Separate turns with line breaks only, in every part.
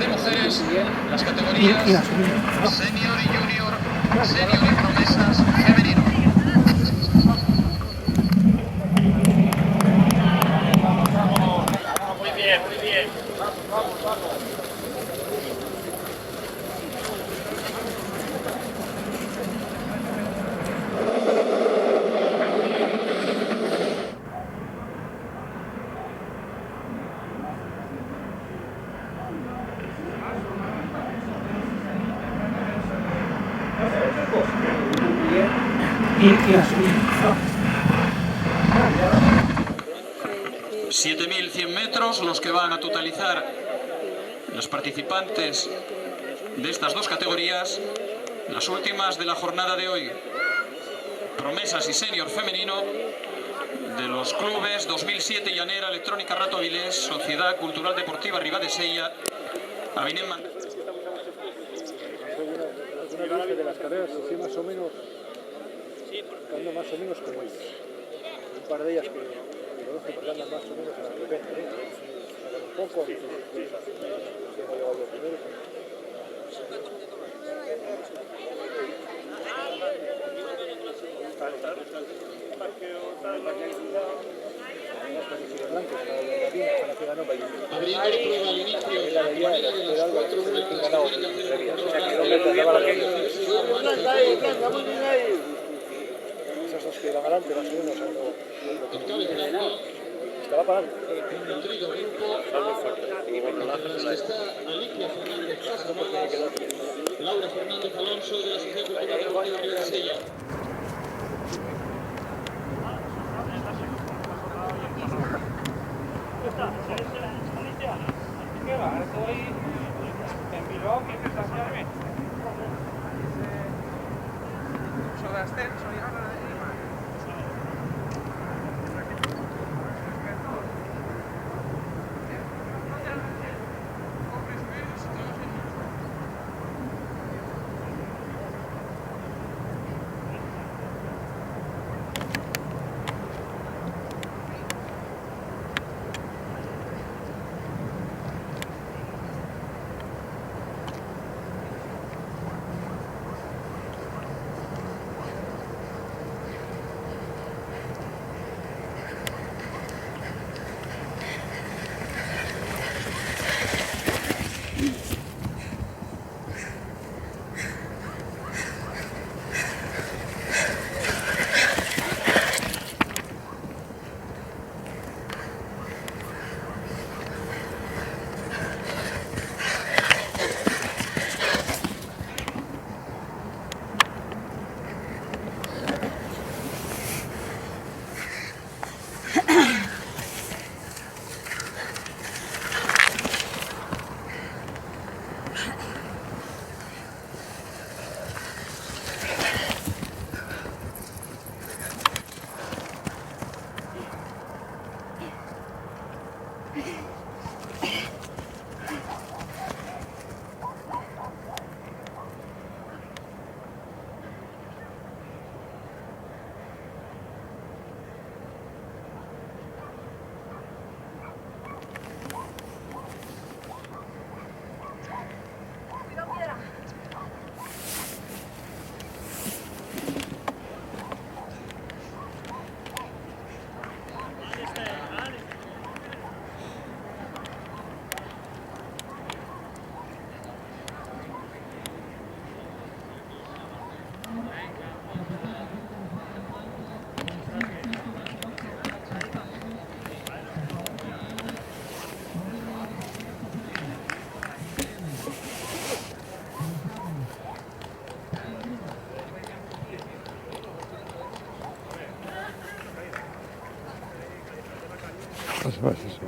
de mujeres, las categorías senior y junior, senior y promesas femenino.
Muy bien, muy bien.
Y 7.100 metros los que van a totalizar los participantes de estas dos categorías, las últimas de la jornada de hoy, promesas y senior femenino, de los clubes 2007 Llanera, Electrónica Rato Avilés, Sociedad Cultural Deportiva Ribadesella, Avinem
de las carreras, sí, más o menos, ando más o menos como ellos. Un par de ellas que conozco porque andan más o menos a la repente, un poco,
abriendo la prueba al inicio de la primera de las 4 vueltas que tienen que hacer el
esas dos que van adelante, más o menos,
encabezando
estaba para adelante.
un nutrido grupo en las que está Alicia Fernández Casanovas, Laura Fernández Alonso de la Sociedad Cultural Deportiva Ribadesella.
Estoy en Bilbao, que estás llamarme. Sobre ascenso y ahora de Lima.
Eso es, eso.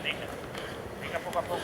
Venga, poco a poco.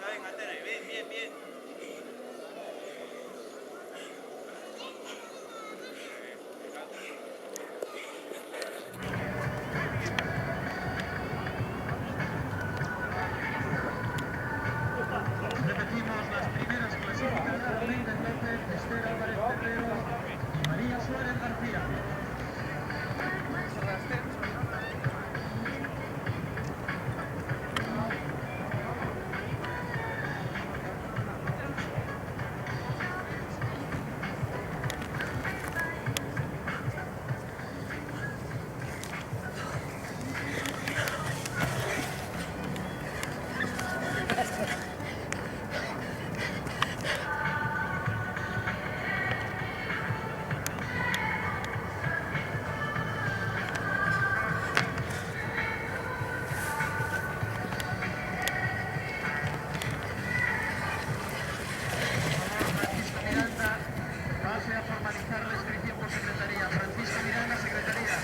Venga, Tere, bien.
Repetimos las primeras clasificadas: Leiden López, Esther Álvarez Terrero y María Suárez García. Pase a formalizar la inscripción por secretaría. Francisco Miranda, secretaría.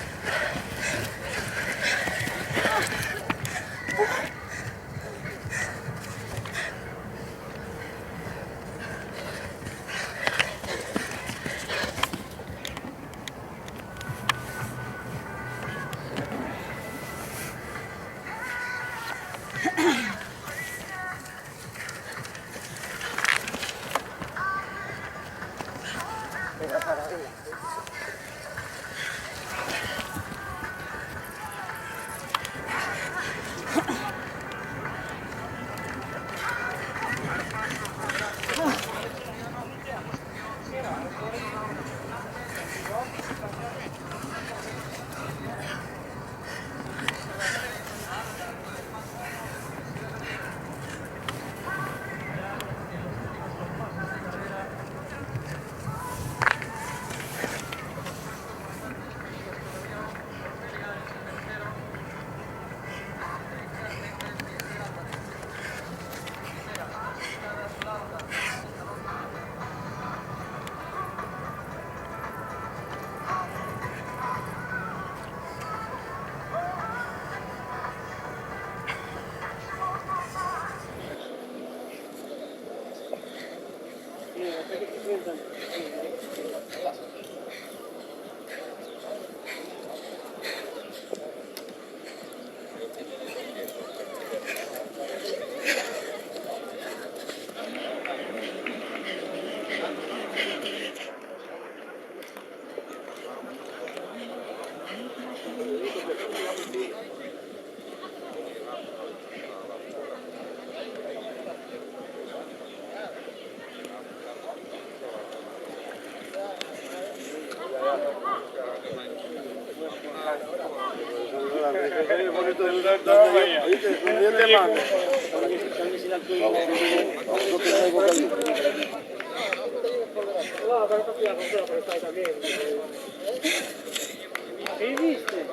¿Qué viste?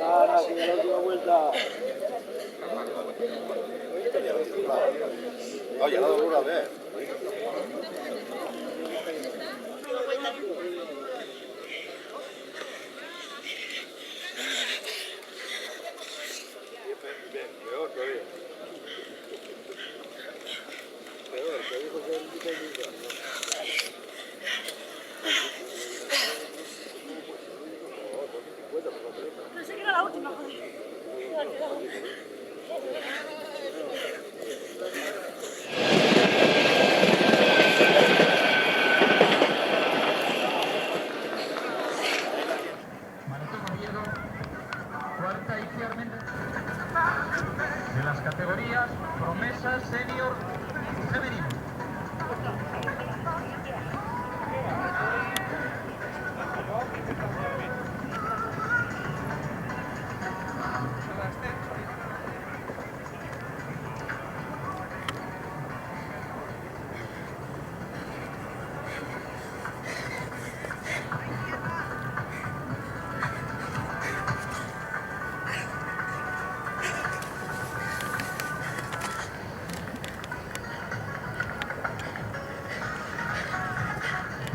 Ahora, que ya la última vuelta.
No, ya lo dura a ver. Peor todavía. Peor, que dijo que el tipo de
Pensé que era la última, joder.
Cuarta Iciar Méndez. De las categorías promesa senior femenino.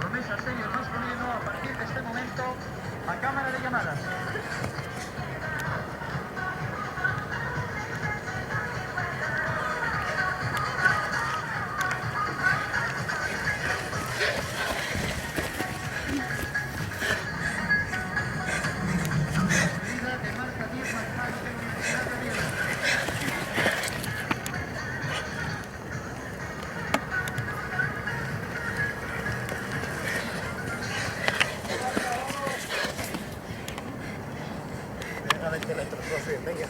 Promesa senior masculino a partir de este momento a cámara de llamadas. Salida de marca 10 más más de Universidad de Oviedo.
A ver que la trofeo, venga.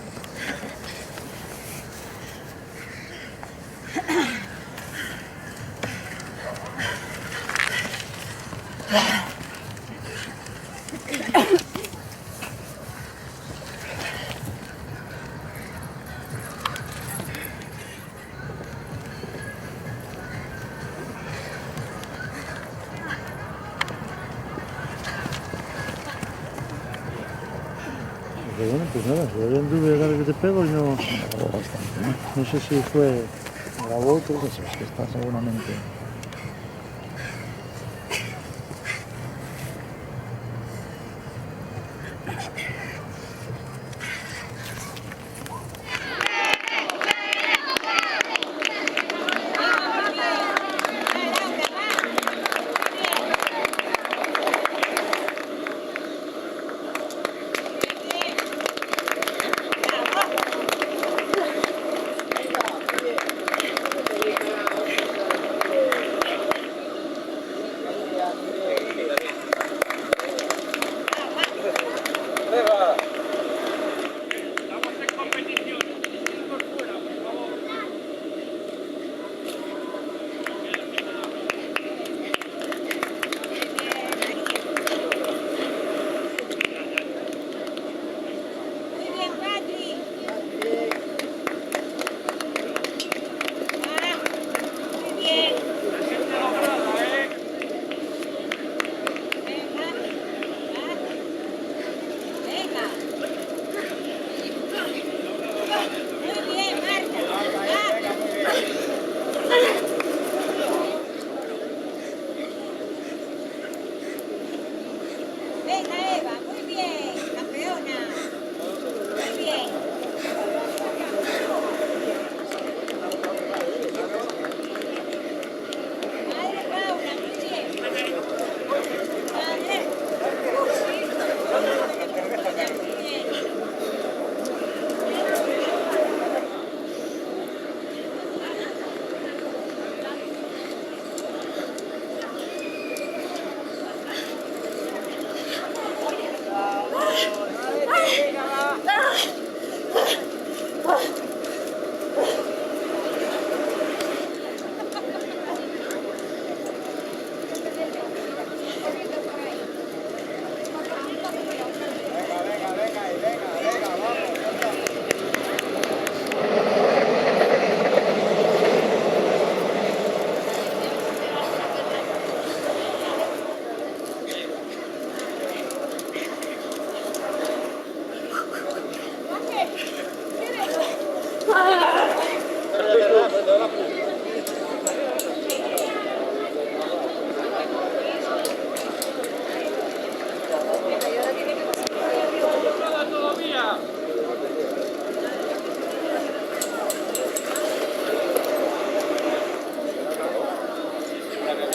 Pero bueno, pues nada, yo anduve a dar que te pego y no sé si fue grabó otro.
Pues es que está seguramente.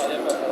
Gracias.